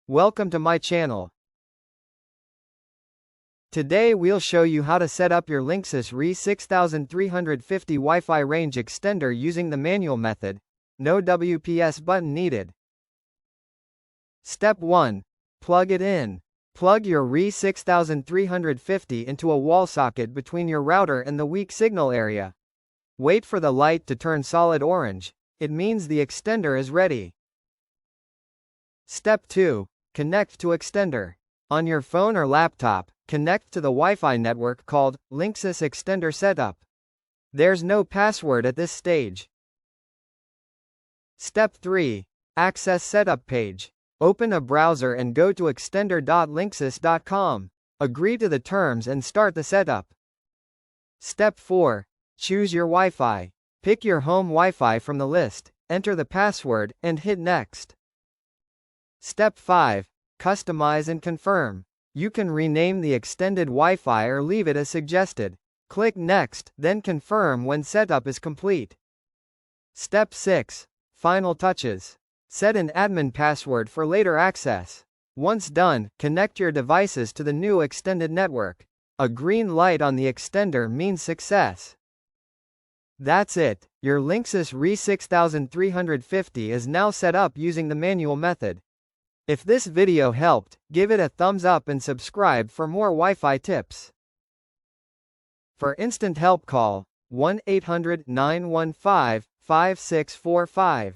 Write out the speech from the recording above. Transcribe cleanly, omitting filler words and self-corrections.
Welcome to my channel. Today we'll show you how to set up your Linksys RE6350 Wi-Fi range extender using the manual method. No WPS button needed. Step 1. Plug it in. Plug your RE6350 into a wall socket between your router and the weak signal area. Wait for the light to turn solid orange. It means the extender is ready. Step 2. Connect to extender. On your phone or laptop, connect to the Wi-Fi network called Linksys Extender Setup. There's no password at this stage. Step 3. Access setup page. Open a browser and go to extender.linksys.com. Agree to the terms and start the setup. Step 4. Choose your Wi-Fi. Pick your home Wi-Fi from the list, enter the password, and hit Next. Step 5. Customize and confirm. You can rename the extended Wi-Fi or leave it as suggested. Click Next, then confirm when setup is complete. Step 6. Final touches. Set an admin password for later access. Once done, connect your devices to the new extended network. A green light on the extender means success. That's it. Your Linksys RE6350 is now set up using the manual method. If this video helped, give it a thumbs up and subscribe for more Wi-Fi tips. For instant help call 1-800-915-5645.